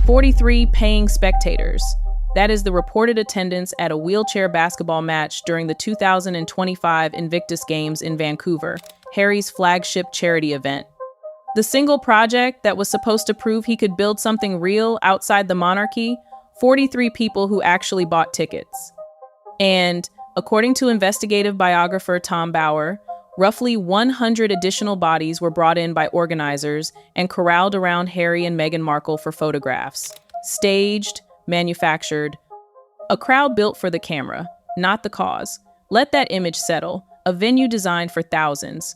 43 paying spectators. That is the reported attendance at a wheelchair basketball match during the 2025 Invictus Games in Vancouver, Harry's flagship charity event. The single project that was supposed to prove he could build something real outside the monarchy, 43 people who actually bought tickets. And, according to investigative biographer Tom Bauer, roughly 100 additional bodies were brought in by organizers and corralled around Harry and Meghan Markle for photographs. Staged, manufactured. A crowd built for the camera, not the cause. Let that image settle. A venue designed for thousands.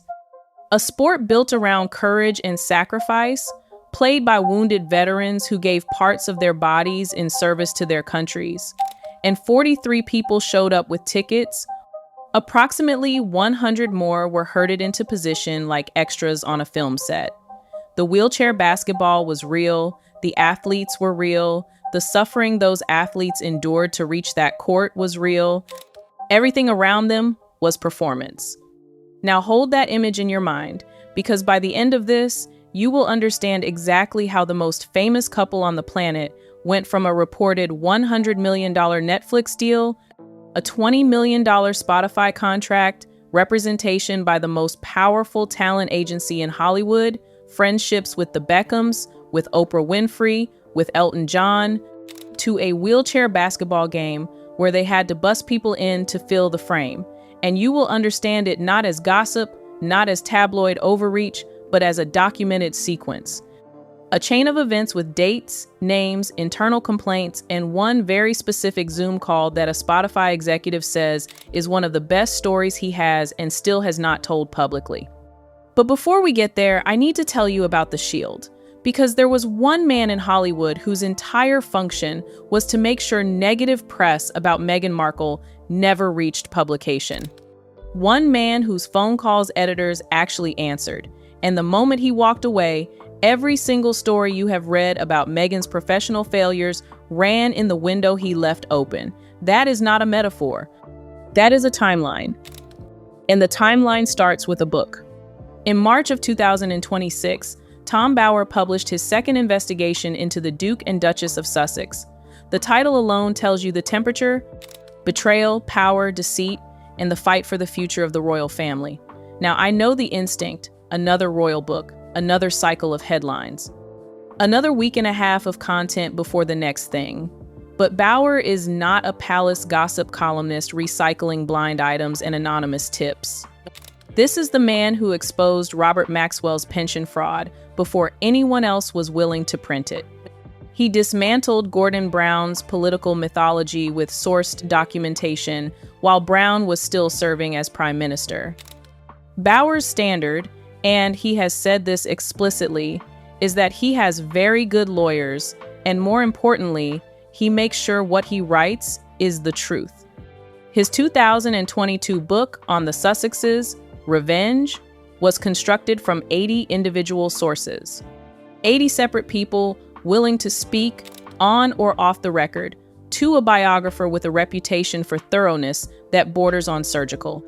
A sport built around courage and sacrifice, played by wounded veterans who gave parts of their bodies in service to their countries. And 43 people showed up with tickets. Approximately 100 more were herded into position like extras on a film set. The wheelchair basketball was real, the athletes were real, the suffering those athletes endured to reach that court was real. Everything around them was performance. Now hold that image in your mind, because by the end of this, you will understand exactly how the most famous couple on the planet went from a reported $100 million Netflix deal, a $20 million Spotify contract, representation by the most powerful talent agency in Hollywood, friendships with the Beckhams, with Oprah Winfrey, with Elton John, to a wheelchair basketball game where they had to bust people in to fill the frame. And you will understand it not as gossip, not as tabloid overreach, but as a documented sequence. A chain of events with dates, names, internal complaints, and one very specific Zoom call that a Spotify executive says is one of the best stories he has and still has not told publicly. But before we get there, I need to tell you about The Shield, because there was one man in Hollywood whose entire function was to make sure negative press about Meghan Markle never reached publication. One man whose phone calls editors actually answered, and the moment he walked away, every single story you have read about Meghan's professional failures ran in the window he left open. That is not a metaphor. That is a timeline. And the timeline starts with a book. In March of 2026, Tom Bauer published his second investigation into the Duke and Duchess of Sussex. The title alone tells you the temperature, betrayal, power, deceit, and the fight for the future of the royal family. Now, I know the instinct, another royal book, another cycle of headlines, another week and a half of content before the next thing. But Bauer is not a palace gossip columnist recycling blind items and anonymous tips. This is the man who exposed Robert Maxwell's pension fraud before anyone else was willing to print it. He dismantled Gordon Brown's political mythology with sourced documentation while Brown was still serving as prime minister. Bauer's standard, and he has said this explicitly, is that he has very good lawyers, and more importantly, he makes sure what he writes is the truth. His 2022 book on the Sussexes, Revenge, was constructed from 80 individual sources. 80 separate people willing to speak, on or off the record, to a biographer with a reputation for thoroughness that borders on surgical.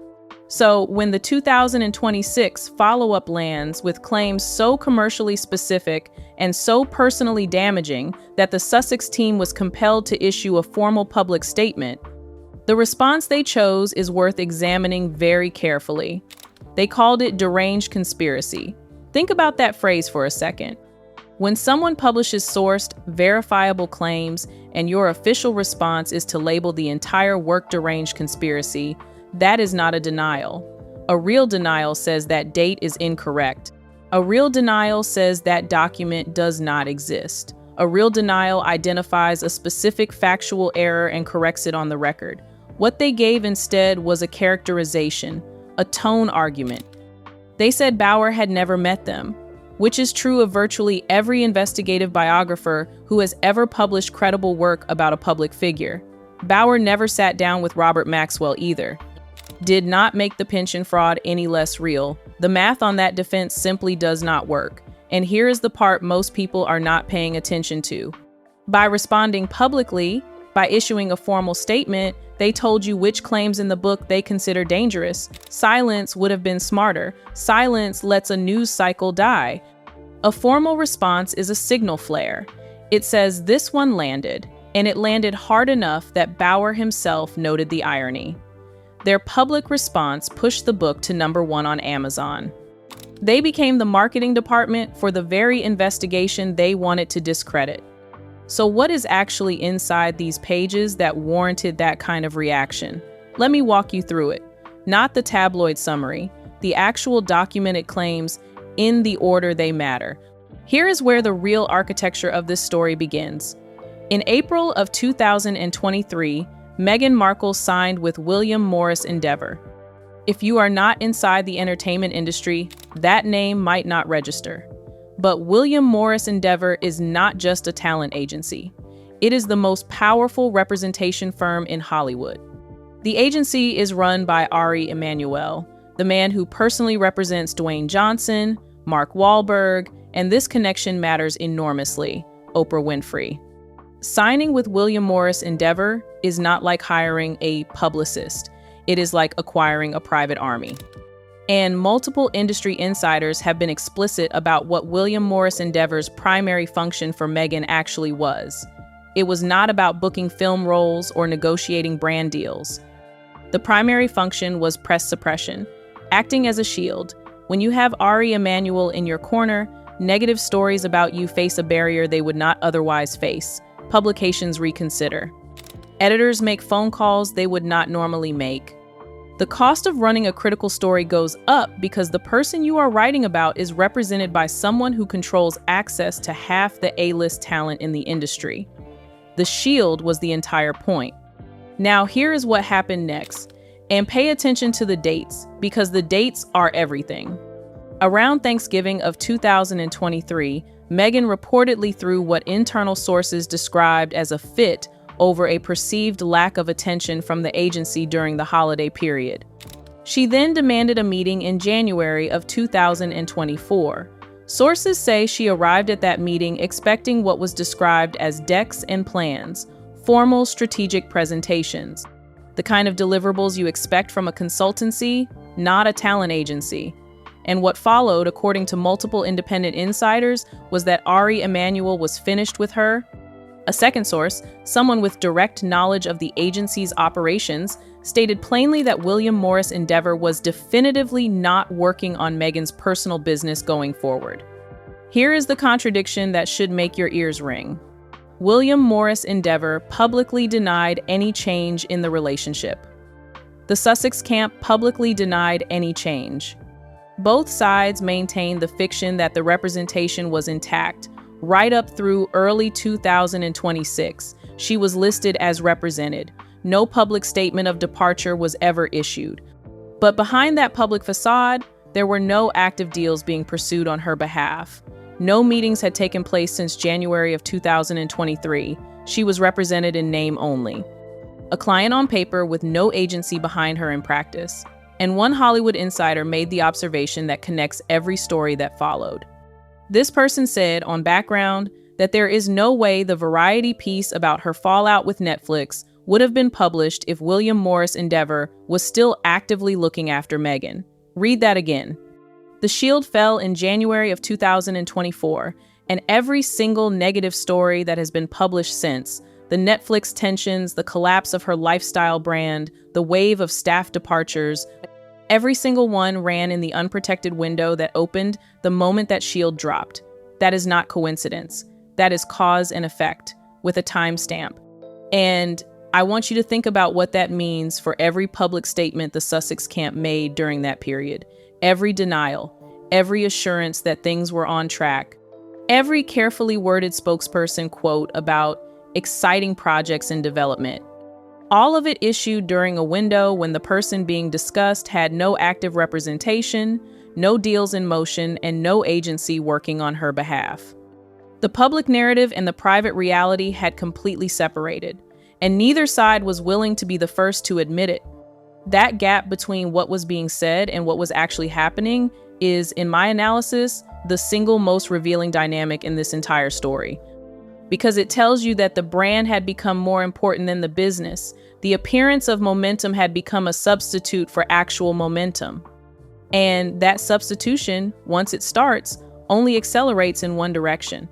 So when the 2026 follow-up lands with claims so commercially specific and so personally damaging that the Sussex team was compelled to issue a formal public statement, the response they chose is worth examining very carefully. They called it deranged conspiracy. Think about that phrase for a second. When someone publishes sourced, verifiable claims and your official response is to label the entire work deranged conspiracy, that is not a denial. A real denial says that date is incorrect. A real denial says that document does not exist. A real denial identifies a specific factual error and corrects it on the record. What they gave instead was a characterization, a tone argument. They said Bauer had never met them, which is true of virtually every investigative biographer who has ever published credible work about a public figure. Bauer never sat down with Robert Maxwell either. Did not make the pension fraud any less real. The math on that defense simply does not work. And here is the part most people are not paying attention to. By responding publicly, by issuing a formal statement, they told you which claims in the book they consider dangerous. Silence would have been smarter. Silence lets a news cycle die. A formal response is a signal flare. It says this one landed, and it landed hard enough that Bauer himself noted the irony. Their public response pushed the book to #1 on Amazon. They became the marketing department for the very investigation they wanted to discredit. So what is actually inside these pages that warranted that kind of reaction? Let me walk you through it. Not the tabloid summary, the actual documented claims in the order they matter. Here is where the real architecture of this story begins. In April of 2023, Meghan Markle signed with William Morris Endeavor. If you are not inside the entertainment industry, that name might not register. But William Morris Endeavor is not just a talent agency. It is the most powerful representation firm in Hollywood. The agency is run by Ari Emanuel, the man who personally represents Dwayne Johnson, Mark Wahlberg, and this connection matters enormously, Oprah Winfrey. Signing with William Morris Endeavor is not like hiring a publicist. It is like acquiring a private army. And multiple industry insiders have been explicit about what William Morris Endeavor's primary function for Meghan actually was. It was not about booking film roles or negotiating brand deals. The primary function was press suppression, acting as a shield. When you have Ari Emanuel in your corner, negative stories about you face a barrier they would not otherwise face. Publications reconsider. Editors make phone calls they would not normally make. The cost of running a critical story goes up because the person you are writing about is represented by someone who controls access to half the A-list talent in the industry. The shield was the entire point. Now here is what happened next. And pay attention to the dates, because the dates are everything. Around Thanksgiving of 2023, Meghan reportedly threw what internal sources described as a fit over a perceived lack of attention from the agency during the holiday period. She then demanded a meeting in January of 2024. Sources say she arrived at that meeting expecting what was described as decks and plans, formal strategic presentations, the kind of deliverables you expect from a consultancy, not a talent agency. And what followed, according to multiple independent insiders, was that Ari Emanuel was finished with her. A second source, someone with direct knowledge of the agency's operations, stated plainly that William Morris Endeavor was definitively not working on Meghan's personal business going forward. Here is the contradiction that should make your ears ring. William Morris Endeavor publicly denied any change in the relationship. The Sussex camp publicly denied any change. Both sides maintained the fiction that the representation was intact. Right up through early 2026, she was listed as represented. No public statement of departure was ever issued. But behind that public facade, there were no active deals being pursued on her behalf. No meetings had taken place since January of 2023. She was represented in name only. A client on paper with no agency behind her in practice. And one Hollywood insider made the observation that connects every story that followed. This person said on Background that there is no way the Variety piece about her fallout with Netflix would have been published if William Morris Endeavor was still actively looking after Meghan. Read that again. The shield fell in January of 2024, and every single negative story that has been published since, the Netflix tensions, the collapse of her lifestyle brand, the wave of staff departures, every single one ran in the unprotected window that opened the moment that shield dropped. That is not coincidence. That is cause and effect, with a timestamp. And I want you to think about what that means for every public statement the Sussex camp made during that period. Every denial, every assurance that things were on track, every carefully worded spokesperson quote about exciting projects in development. All of it issued during a window when the person being discussed had no active representation, no deals in motion, and no agency working on her behalf. The public narrative and the private reality had completely separated, and neither side was willing to be the first to admit it. That gap between what was being said and what was actually happening is, in my analysis, the single most revealing dynamic in this entire story. Because it tells you that the brand had become more important than the business. The appearance of momentum had become a substitute for actual momentum. And that substitution, once it starts, only accelerates in one direction.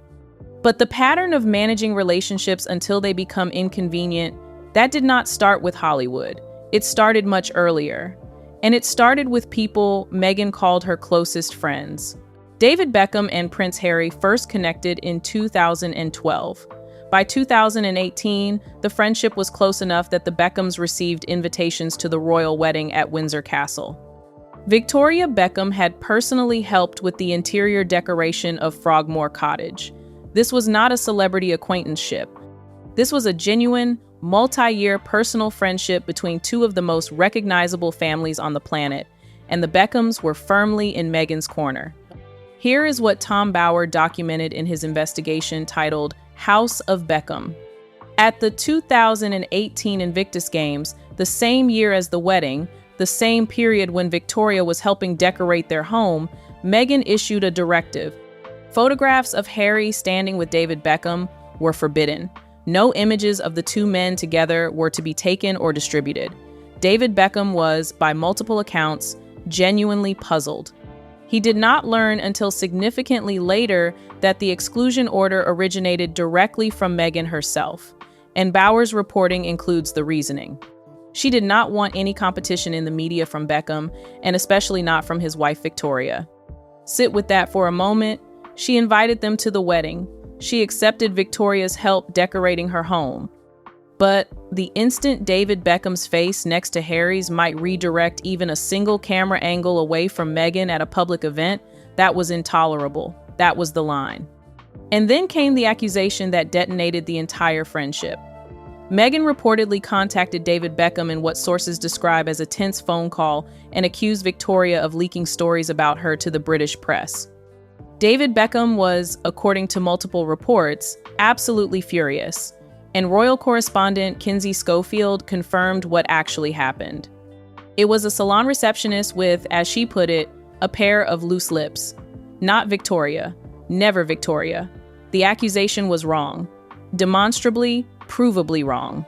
But the pattern of managing relationships until they become inconvenient, that did not start with Hollywood. It started much earlier. And it started with people Meghan called her closest friends. David Beckham and Prince Harry first connected in 2012. By 2018, the friendship was close enough that the Beckhams received invitations to the royal wedding at Windsor Castle. Victoria Beckham had personally helped with the interior decoration of Frogmore Cottage. This was not a celebrity acquaintanceship. This was a genuine, multi-year personal friendship between two of the most recognizable families on the planet, and the Beckhams were firmly in Meghan's corner. Here is what Tom Bauer documented in his investigation titled House of Beckham. At the 2018 Invictus Games, the same year as the wedding, the same period when Victoria was helping decorate their home, Meghan issued a directive. Photographs of Harry standing with David Beckham were forbidden. No images of the two men together were to be taken or distributed. David Beckham was, by multiple accounts, genuinely puzzled. He did not learn until significantly later that the exclusion order originated directly from Meghan herself, and Bauer's reporting includes the reasoning. She did not want any competition in the media from Beckham, and especially not from his wife Victoria. Sit with that for a moment. She invited them to the wedding. She accepted Victoria's help decorating her home. But the instant David Beckham's face next to Harry's might redirect even a single camera angle away from Meghan at a public event, that was intolerable. That was the line. And then came the accusation that detonated the entire friendship. Meghan reportedly contacted David Beckham in what sources describe as a tense phone call and accused Victoria of leaking stories about her to the British press. David Beckham was, according to multiple reports, absolutely furious, and royal correspondent Kinsey Schofield confirmed what actually happened. It was a salon receptionist with, as she put it, a pair of loose lips. Not Victoria. Never Victoria. The accusation was wrong. Demonstrably, provably wrong.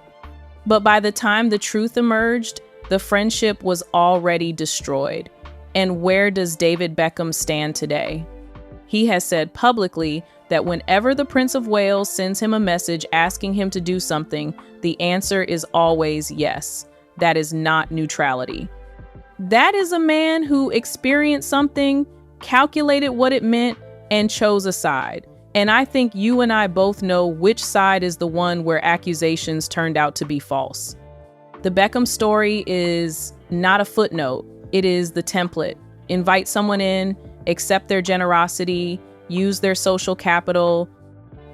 But by the time the truth emerged, the friendship was already destroyed. And where does David Beckham stand today? He has said publicly that whenever the Prince of Wales sends him a message asking him to do something, the answer is always yes. That is not neutrality. That is a man who experienced something, calculated what it meant, and chose a side. And I think you and I both know which side is the one where accusations turned out to be false. The Beckham story is not a footnote. It is the template. Invite someone in, accept their generosity, use their social capital,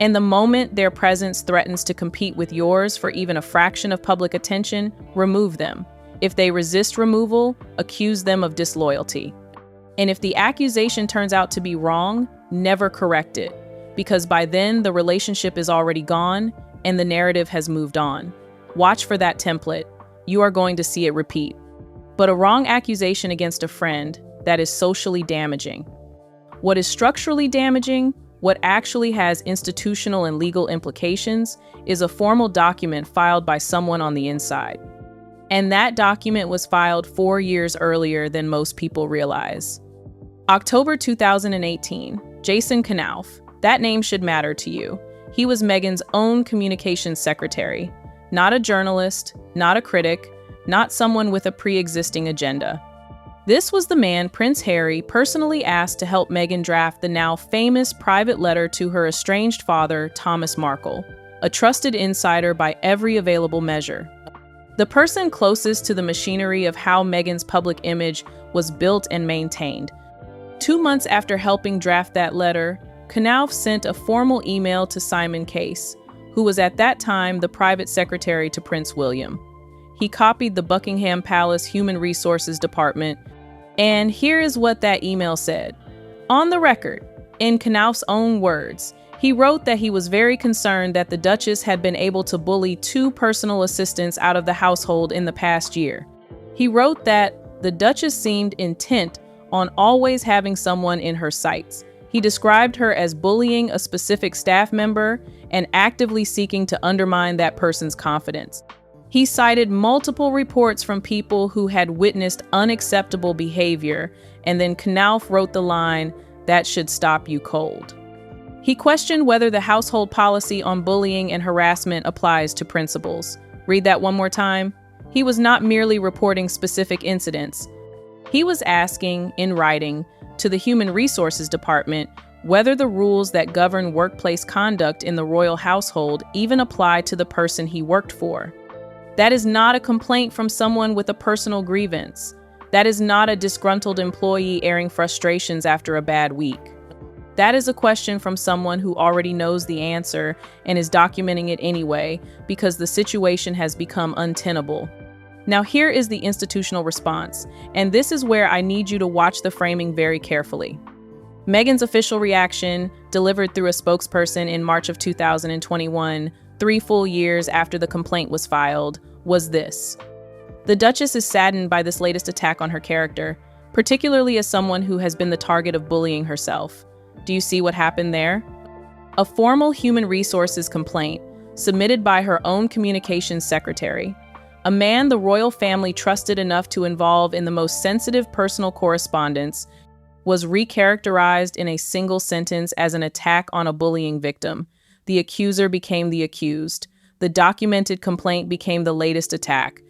and the moment their presence threatens to compete with yours for even a fraction of public attention, remove them. If they resist removal, accuse them of disloyalty. And if the accusation turns out to be wrong, never correct it, because by then the relationship is already gone and the narrative has moved on. Watch for that template. You are going to see it repeat. But a wrong accusation against a friend, that is socially damaging. What is structurally damaging, what actually has institutional and legal implications, is a formal document filed by someone on the inside. And that document was filed 4 years earlier than most people realize. October 2018, Jason Knauf. That name should matter to you. He was Meghan's own communications secretary, not a journalist, not a critic, not someone with a pre-existing agenda. This was the man Prince Harry personally asked to help Meghan draft the now famous private letter to her estranged father, Thomas Markle, a trusted insider by every available measure. The person closest to the machinery of how Meghan's public image was built and maintained. 2 months after helping draft that letter, Knauf sent a formal email to Simon Case, who was at that time the private secretary to Prince William. He copied the Buckingham Palace Human Resources Department, and here is what that email said. On the record, in Knauf's own words, he wrote that he was very concerned that the Duchess had been able to bully 2 personal assistants out of the household in the past year. He wrote that the Duchess seemed intent on always having someone in her sights. He described her as bullying a specific staff member and actively seeking to undermine that person's confidence. He cited multiple reports from people who had witnessed unacceptable behavior, and then Knauf wrote the line, "That should stop you cold." He questioned whether the household policy on bullying and harassment applies to principals. Read that one more time. He was not merely reporting specific incidents. He was asking, in writing, to the Human Resources Department whether the rules that govern workplace conduct in the royal household even apply to the person he worked for. That is not a complaint from someone with a personal grievance. That is not a disgruntled employee airing frustrations after a bad week. That is a question from someone who already knows the answer and is documenting it anyway because the situation has become untenable. Now here is the institutional response, and this is where I need you to watch the framing very carefully. Meghan's official reaction, delivered through a spokesperson in March of 2021, 3 full years after the complaint was filed, was this. The Duchess is saddened by this latest attack on her character, particularly as someone who has been the target of bullying herself. Do you see what happened there? A formal human resources complaint submitted by her own communications secretary, a man the royal family trusted enough to involve in the most sensitive personal correspondence, was recharacterized in a single sentence as an attack on a bullying victim. The accuser became the accused. The documented complaint became the latest attack.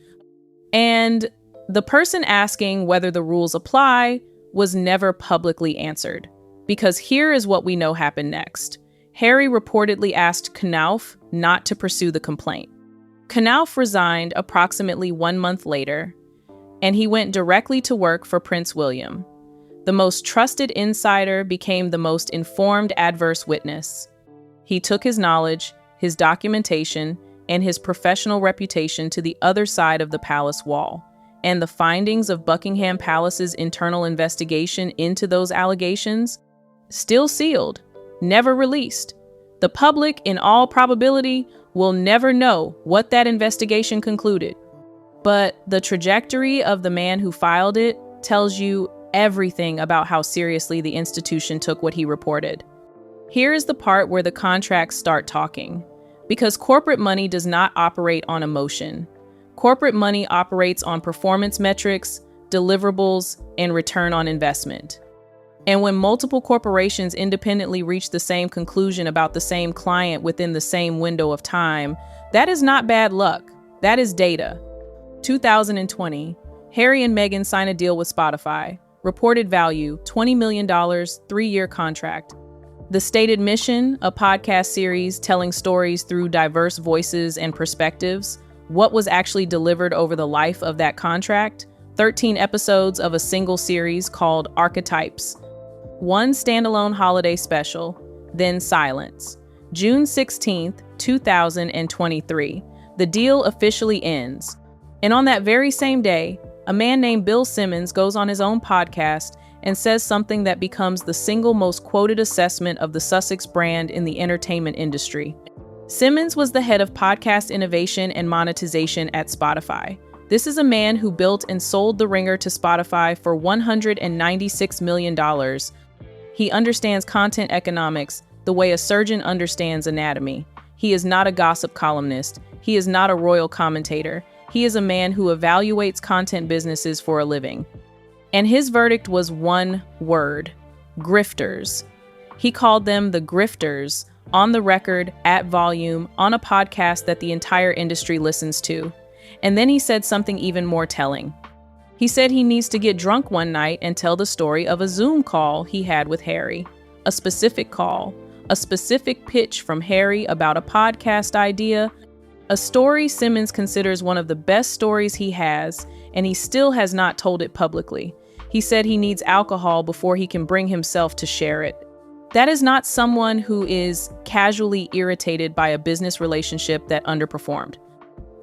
And the person asking whether the rules apply was never publicly answered. Because here is what we know happened next. Harry reportedly asked Knauf not to pursue the complaint. Knauf resigned approximately 1 month later, and he went directly to work for Prince William. The most trusted insider became the most informed adverse witness. He took his knowledge, his documentation, and his professional reputation to the other side of the palace wall, and the findings of Buckingham Palace's internal investigation into those allegations, still sealed, never released. The public, in all probability, will never know what that investigation concluded. But the trajectory of the man who filed it tells you everything about how seriously the institution took what he reported. Here is the part where the contracts start talking. Because corporate money does not operate on emotion. Corporate money operates on performance metrics, deliverables, and return on investment. And when multiple corporations independently reach the same conclusion about the same client within the same window of time, that is not bad luck. That is data. 2020, Harry and Meghan sign a deal with Spotify. Reported value, $20 million, 3-year contract. The stated mission, a podcast series telling stories through diverse voices and perspectives. What was actually delivered over the life of that contract? 13 episodes of a single series called Archetypes. 1 standalone holiday special, then silence. June 16th, 2023. The deal officially ends. And on that very same day, a man named Bill Simmons goes on his own podcast and says something that becomes the single most quoted assessment of the Sussex brand in the entertainment industry. Simmons was the head of podcast innovation and monetization at Spotify. This is a man who built and sold The Ringer to Spotify for $196 million. He understands content economics the way a surgeon understands anatomy. He is not a gossip columnist. He is not a royal commentator. He is a man who evaluates content businesses for a living. And his verdict was one word: grifters. He called them the grifters on the record, at volume, on a podcast that the entire industry listens to. And then he said something even more telling. He said he needs to get drunk one night and tell the story of a Zoom call he had with Harry. A specific call, a specific pitch from Harry about a podcast idea, a story Simmons considers one of the best stories he has, and he still has not told it publicly. He said he needs alcohol before he can bring himself to share it. That is not someone who is casually irritated by a business relationship that underperformed.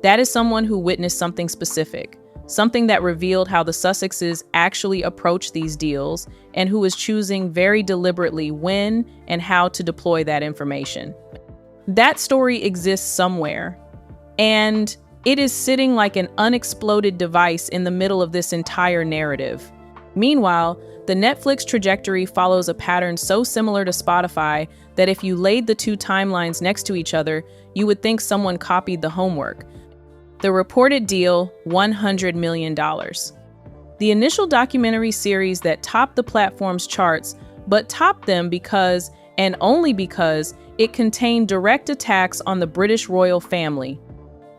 That is someone who witnessed something specific, something that revealed how the Sussexes actually approach these deals and who is choosing very deliberately when and how to deploy that information. That story exists somewhere, and it is sitting like an unexploded device in the middle of this entire narrative. Meanwhile, the Netflix trajectory follows a pattern so similar to Spotify that if you laid the two timelines next to each other, you would think someone copied the homework. The reported deal, $100 million. The initial documentary series that topped the platform's charts, but topped them because and only because it contained direct attacks on the British royal family.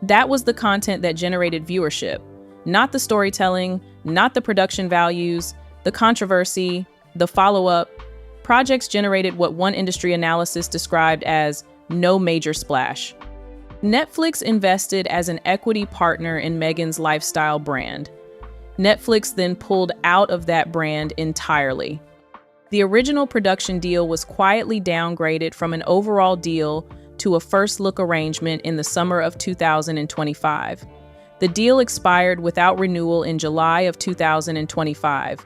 That was the content that generated viewership, not the storytelling, not the production values, the controversy, the follow-up. Projects generated what one industry analysis described as no major splash. Netflix invested as an equity partner in Meghan's lifestyle brand. Netflix then pulled out of that brand entirely. The original production deal was quietly downgraded from an overall deal to a first-look arrangement in the summer of 2025. The deal expired without renewal in July of 2025.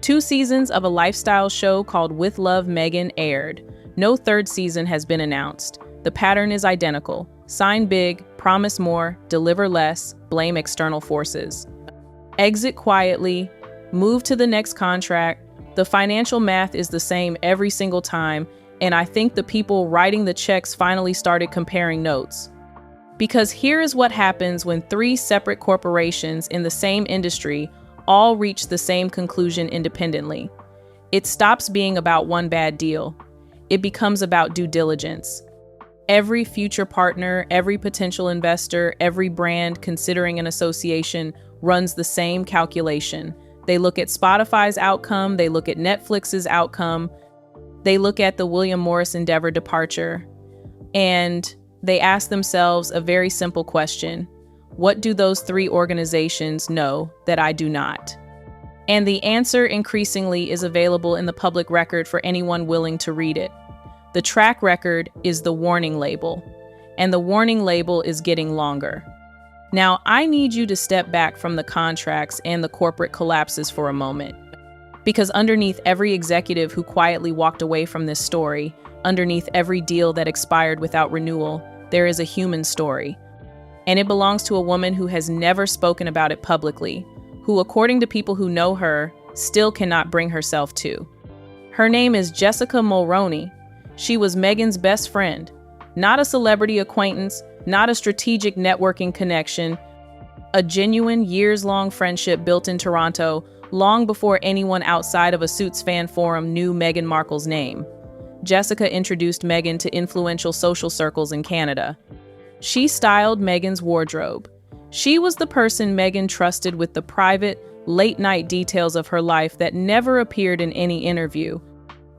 2 seasons of a lifestyle show called With Love, Meghan aired. No third season has been announced. The pattern is identical. Sign big, promise more, deliver less, blame external forces. Exit quietly, move to the next contract. The financial math is the same every single time, and I think the people writing the checks finally started comparing notes. Because here is what happens when 3 separate corporations in the same industry all reach the same conclusion independently. It stops being about one bad deal. It becomes about due diligence. Every future partner, every potential investor, every brand considering an association runs the same calculation. They look at Spotify's outcome, they look at Netflix's outcome, they look at the William Morris Endeavor departure, and they ask themselves a very simple question. What do those 3 organizations know that I do not? And the answer increasingly is available in the public record for anyone willing to read it. The track record is the warning label, and the warning label is getting longer. Now, I need you to step back from the contracts and the corporate collapses for a moment, because underneath every executive who quietly walked away from this story, underneath every deal that expired without renewal, there is a human story. And it belongs to a woman who has never spoken about it publicly, who, according to people who know her, still cannot bring herself to. Her name is Jessica Mulroney. She was Meghan's best friend, not a celebrity acquaintance, not a strategic networking connection, a genuine years-long friendship built in Toronto long before anyone outside of a Suits fan forum knew Meghan Markle's name. Jessica introduced Meghan to influential social circles in Canada. She styled Meghan's wardrobe. She was the person Meghan trusted with the private, late-night details of her life that never appeared in any interview.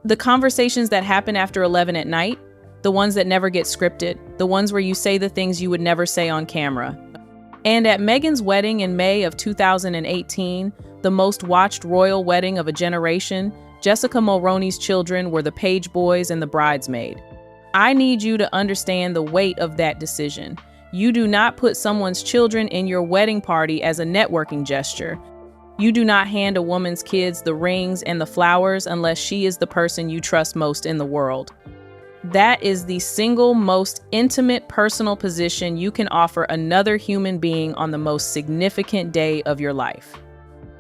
The conversations that happen after 11 at night, the ones that never get scripted, the ones where you say the things you would never say on camera. And at Meghan's wedding in May of 2018, the most watched royal wedding of a generation, Jessica Mulroney's children were the page boys and the bridesmaid. I need you to understand the weight of that decision. You do not put someone's children in your wedding party as a networking gesture. You do not hand a woman's kids the rings and the flowers unless she is the person you trust most in the world. That is the single most intimate personal position you can offer another human being on the most significant day of your life.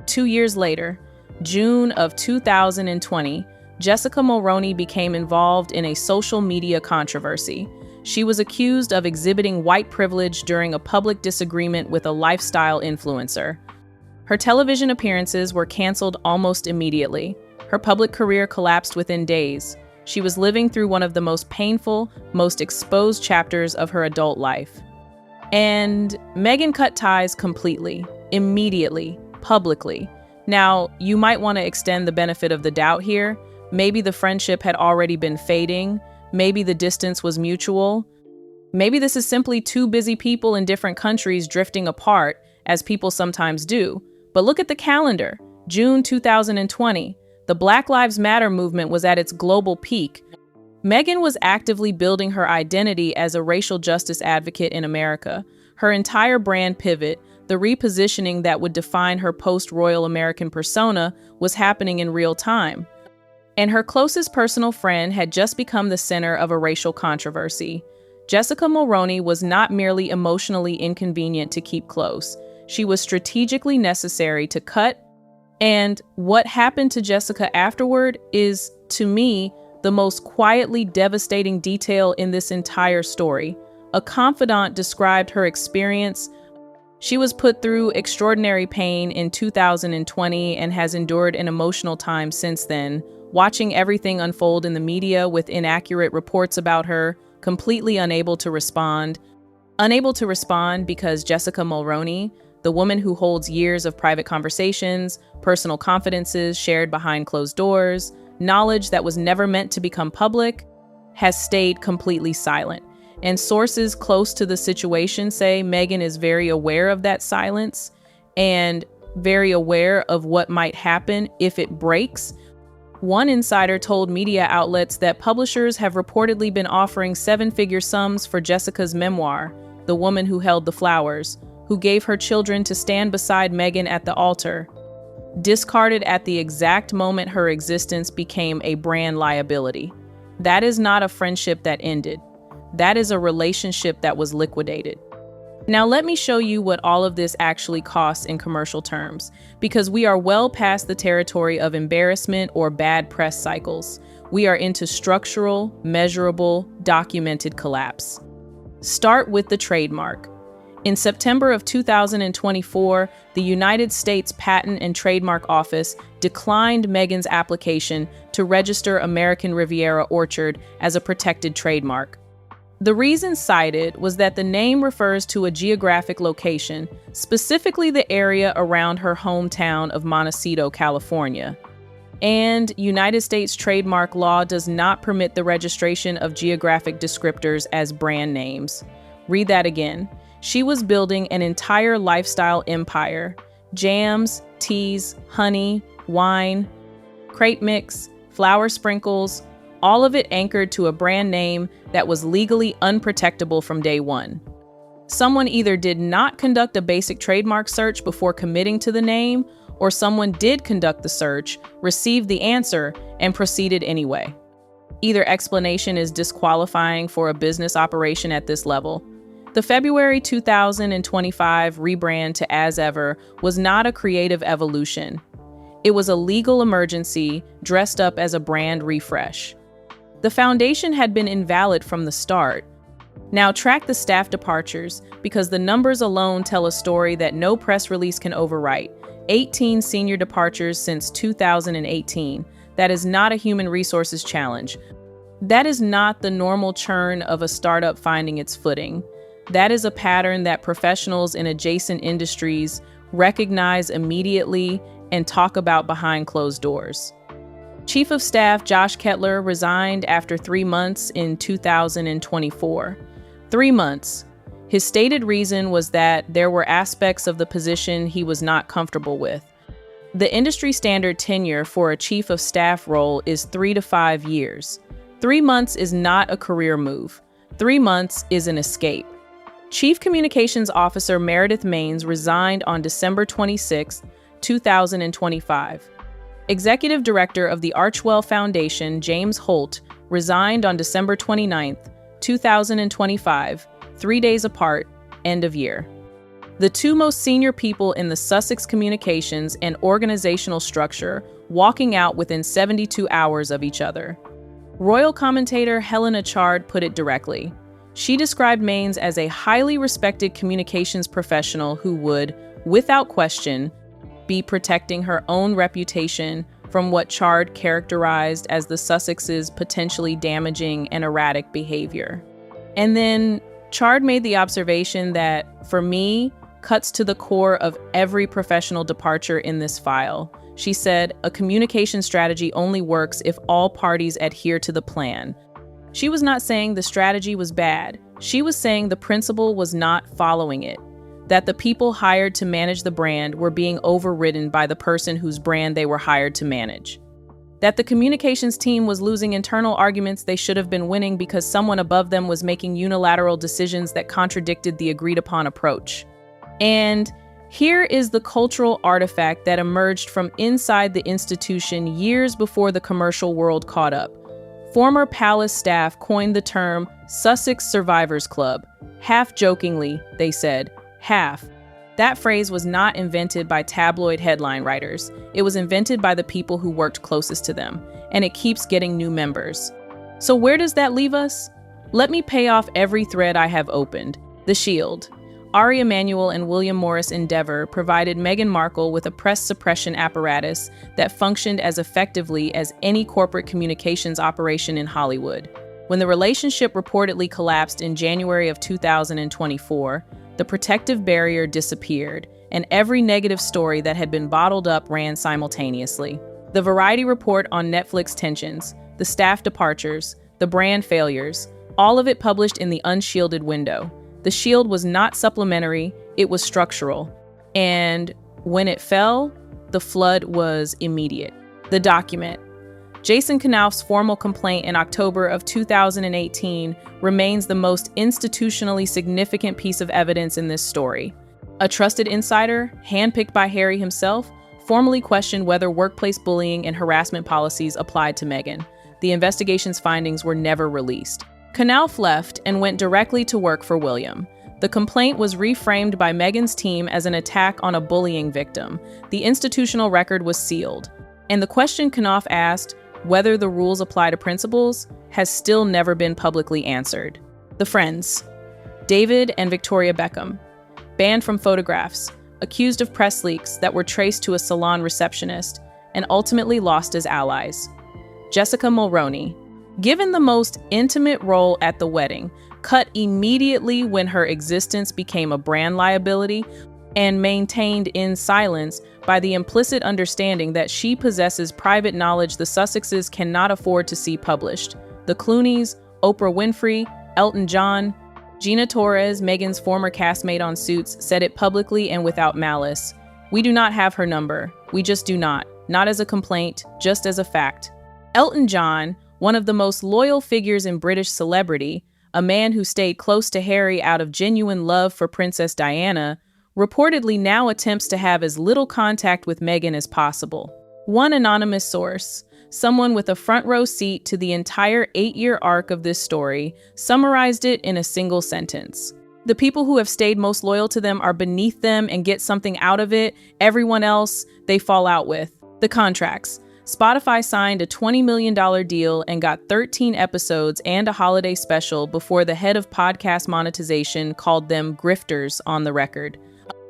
2 years later, June of 2020, Jessica Mulroney became involved in a social media controversy. She was accused of exhibiting white privilege during a public disagreement with a lifestyle influencer. Her television appearances were canceled almost immediately. Her public career collapsed within days. She was living through one of the most painful, most exposed chapters of her adult life. And Meghan cut ties completely, immediately, publicly. Now, you might want to extend the benefit of the doubt here. Maybe the friendship had already been fading. Maybe the distance was mutual. Maybe this is simply 2 busy people in different countries drifting apart, as people sometimes do. But look at the calendar. June 2020. The Black Lives Matter movement was at its global peak. Meghan was actively building her identity as a racial justice advocate in America. Her entire brand pivot, the repositioning that would define her post-royal American persona, was happening in real time. And her closest personal friend had just become the center of a racial controversy. Jessica Mulroney was not merely emotionally inconvenient to keep close. She was strategically necessary to cut. And what happened to Jessica afterward is, to me, the most quietly devastating detail in this entire story. A confidant described her experience. She was put through extraordinary pain in 2020 and has endured an emotional time since then, watching everything unfold in the media with inaccurate reports about her, completely unable to respond. Unable to respond because Jessica Mulroney, the woman who holds years of private conversations, personal confidences shared behind closed doors, knowledge that was never meant to become public, has stayed completely silent. And sources close to the situation say Meghan is very aware of that silence and very aware of what might happen if it breaks. One insider told media outlets that publishers have reportedly been offering seven-figure sums for Jessica's memoir, The Woman Who Held the Flowers, who gave her children to stand beside Meghan at the altar, discarded at the exact moment her existence became a brand liability. That is not a friendship that ended. That is a relationship that was liquidated. Now let me show you what all of this actually costs in commercial terms, because we are well past the territory of embarrassment or bad press cycles. We are into structural, measurable, documented collapse. Start with the trademark. In September of 2024, the United States Patent and Trademark Office declined Meghan's application to register American Riviera Orchard as a protected trademark. The reason cited was that the name refers to a geographic location, specifically the area around her hometown of Montecito, California. And United States trademark law does not permit the registration of geographic descriptors as brand names. Read that again. She was building an entire lifestyle empire: jams, teas, honey, wine, crepe mix, flour sprinkles, all of it anchored to a brand name that was legally unprotectable from day one. Someone either did not conduct a basic trademark search before committing to the name, or someone did conduct the search, received the answer, and proceeded anyway. Either explanation is disqualifying for a business operation at this level. The February 2025 rebrand to As Ever was not a creative evolution. It was a legal emergency dressed up as a brand refresh. The foundation had been invalid from the start. Now track the staff departures, because the numbers alone tell a story that no press release can overwrite. 18 senior departures since 2018. That is not a human resources challenge. That is not the normal churn of a startup finding its footing. That is a pattern that professionals in adjacent industries recognize immediately and talk about behind closed doors. Chief of Staff Josh Kettler resigned after 3 months in 2024. 3 months. His stated reason was that there were aspects of the position he was not comfortable with. The industry standard tenure for a chief of staff role is 3 to 5 years. 3 months is not a career move. 3 months is an escape. Chief Communications Officer Meredith Maines resigned on December 26, 2025. Executive Director of the Archwell Foundation, James Holt, resigned on December 29, 2025, 3 days apart, end of year. The two most senior people in the Sussex communications and organizational structure walking out within 72 hours of each other. Royal commentator Helena Chard put it directly. She described Maines as a highly respected communications professional who would, without question, be protecting her own reputation from what Chard characterized as the Sussexes' potentially damaging and erratic behavior. And then Chard made the observation that, for me, cuts to the core of every professional departure in this file. She said, a communication strategy only works if all parties adhere to the plan. She was not saying the strategy was bad. She was saying the principal was not following it, that the people hired to manage the brand were being overridden by the person whose brand they were hired to manage, that the communications team was losing internal arguments they should have been winning because someone above them was making unilateral decisions that contradicted the agreed-upon approach. And here is the cultural artifact that emerged from inside the institution years before the commercial world caught up. Former palace staff coined the term Sussex Survivors Club. Half jokingly, they said, half. That phrase was not invented by tabloid headline writers. It was invented by the people who worked closest to them, and it keeps getting new members. So where does that leave us? Let me pay off every thread I have opened. The shield. Ari Emanuel and William Morris Endeavor provided Meghan Markle with a press suppression apparatus that functioned as effectively as any corporate communications operation in Hollywood. When the relationship reportedly collapsed in January of 2024, the protective barrier disappeared, and every negative story that had been bottled up ran simultaneously. The Variety report on Netflix tensions, the staff departures, the brand failures, all of it published in the unshielded window. The shield was not supplementary, it was structural. And when it fell, the flood was immediate. The document. Jason Knauf's formal complaint in October of 2018 remains the most institutionally significant piece of evidence in this story. A trusted insider, handpicked by Harry himself, formally questioned whether workplace bullying and harassment policies applied to Meghan. The investigation's findings were never released. Knauf left and went directly to work for William. The complaint was reframed by Meghan's team as an attack on a bullying victim. The institutional record was sealed. And the question Knauf asked, whether the rules apply to principals, has still never been publicly answered. The Friends. David and Victoria Beckham. Banned from photographs, accused of press leaks that were traced to a salon receptionist, and ultimately lost as allies. Jessica Mulroney. Given the most intimate role at the wedding, cut immediately when her existence became a brand liability, and maintained in silence by the implicit understanding that she possesses private knowledge the Sussexes cannot afford to see published. The Clooneys, Oprah Winfrey, Elton John, Gina Torres, Meghan's former castmate on Suits, said it publicly and without malice. We do not have her number. We just do not. Not as a complaint, just as a fact. Elton John, one of the most loyal figures in British celebrity, a man who stayed close to Harry out of genuine love for Princess Diana, reportedly now attempts to have as little contact with Meghan as possible. One anonymous source, someone with a front row seat to the entire 8-year arc of this story, summarized it in a single sentence. The people who have stayed most loyal to them are beneath them and get something out of it. Everyone else, they fall out with. The contracts. Spotify signed a $20 million deal and got 13 episodes and a holiday special before the head of podcast monetization called them grifters on the record.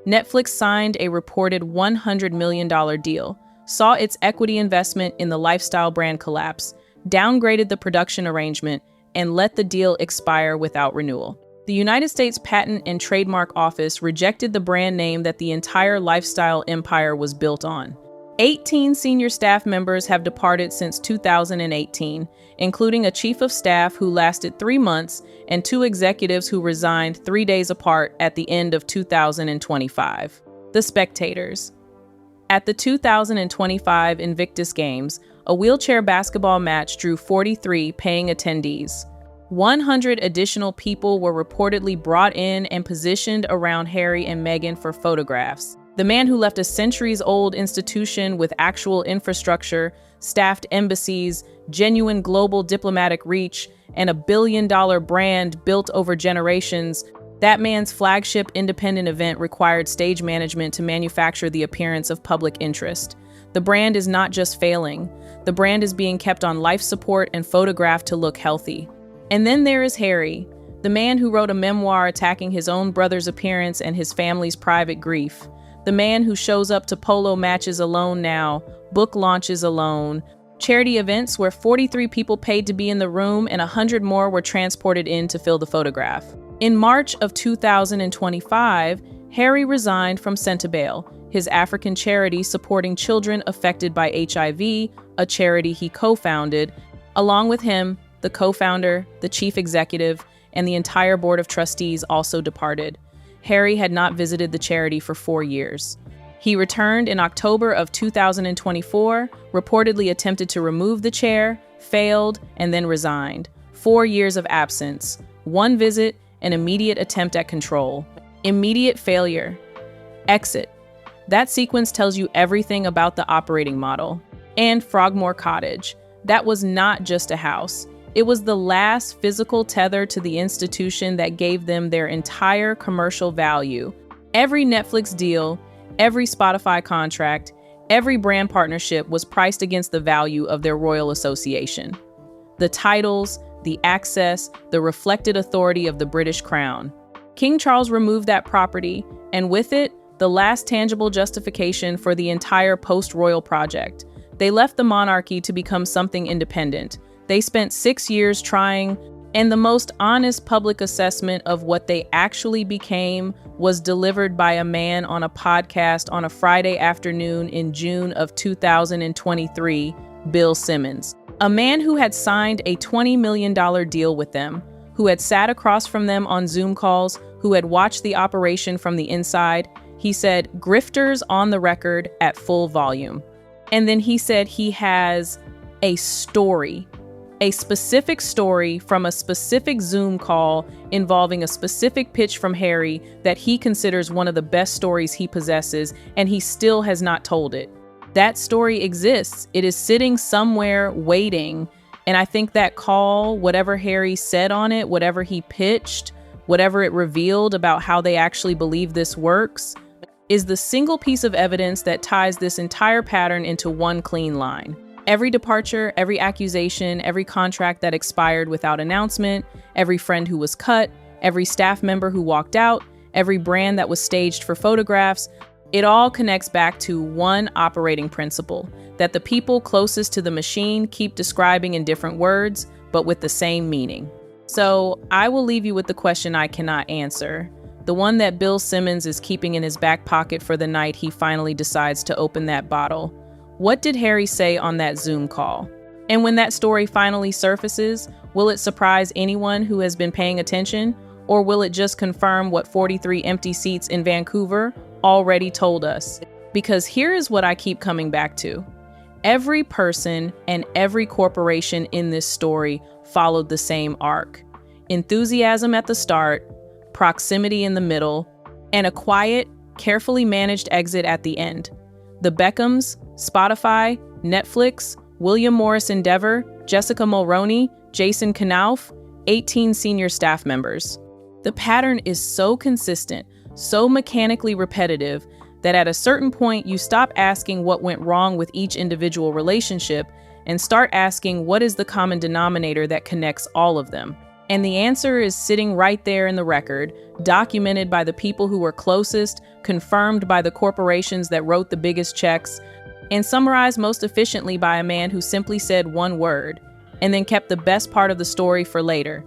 Netflix signed a reported $100 million deal, saw its equity investment in the lifestyle brand collapse, downgraded the production arrangement, and let the deal expire without renewal. The United States Patent and Trademark Office rejected the brand name that the entire lifestyle empire was built on. 18 senior staff members have departed since 2018, including a chief of staff who lasted 3 months and 2 executives who resigned 3 days apart at the end of 2025. The spectators. At the 2025 Invictus Games, a wheelchair basketball match drew 43 paying attendees. 100 additional people were reportedly brought in and positioned around Harry and Meghan for photographs. The man who left a centuries-old institution with actual infrastructure, staffed embassies, genuine global diplomatic reach, and a billion-dollar brand built over generations, that man's flagship independent event required stage management to manufacture the appearance of public interest. The brand is not just failing. The brand is being kept on life support and photographed to look healthy. And then there is Harry, the man who wrote a memoir attacking his own brother's appearance and his family's private grief. The man who shows up to polo matches alone now, book launches alone, charity events where 43 people paid to be in the room and 100 more were transported in to fill the photograph. In March of 2025, Harry resigned from Centabale, his African charity supporting children affected by HIV, a charity he co-founded. Along with him, the co-founder, the chief executive, and the entire board of trustees also departed. Harry had not visited the charity for 4 years. He returned in October of 2024, reportedly attempted to remove the chair, failed, and then resigned. 4 years of absence, 1 visit, an immediate attempt at control. Immediate failure. Exit. That sequence tells you everything about the operating model. And Frogmore Cottage. That was not just a house. It was the last physical tether to the institution that gave them their entire commercial value. Every Netflix deal, every Spotify contract, every brand partnership was priced against the value of their royal association. The titles, the access, the reflected authority of the British crown. King Charles removed that property, and with it, the last tangible justification for the entire post-royal project. They left the monarchy to become something independent. They spent 6 years trying, and the most honest public assessment of what they actually became was delivered by a man on a podcast on a Friday afternoon in June of 2023, Bill Simmons. A man who had signed a $20 million deal with them, who had sat across from them on Zoom calls, who had watched the operation from the inside. He said, "Grifters on the record at full volume." And then he said he has a story, a specific story from a specific Zoom call involving a specific pitch from Harry that he considers one of the best stories he possesses, and he still has not told it. That story exists. It is sitting somewhere waiting. And I think that call, whatever Harry said on it, whatever he pitched, whatever it revealed about how they actually believe this works, is the single piece of evidence that ties this entire pattern into one clean line. Every departure, every accusation, every contract that expired without announcement, every friend who was cut, every staff member who walked out, every brand that was staged for photographs, it all connects back to one operating principle, that the people closest to the machine keep describing in different words, but with the same meaning. So I will leave you with the question I cannot answer, the one that Bill Simmons is keeping in his back pocket for the night he finally decides to open that bottle. What did Harry say on that Zoom call? And when that story finally surfaces, will it surprise anyone who has been paying attention? Or will it just confirm what 43 empty seats in Vancouver already told us? Because here is what I keep coming back to. Every person and every corporation in this story followed the same arc. Enthusiasm at the start, proximity in the middle, and a quiet, carefully managed exit at the end. The Beckhams, Spotify, Netflix, William Morris Endeavor, Jessica Mulroney, Jason Knauf, 18 senior staff members. The pattern is so consistent, so mechanically repetitive, that at a certain point you stop asking what went wrong with each individual relationship and start asking what is the common denominator that connects all of them. And the answer is sitting right there in the record, documented by the people who were closest, confirmed by the corporations that wrote the biggest checks, and summarized most efficiently by a man who simply said one word, and then kept the best part of the story for later.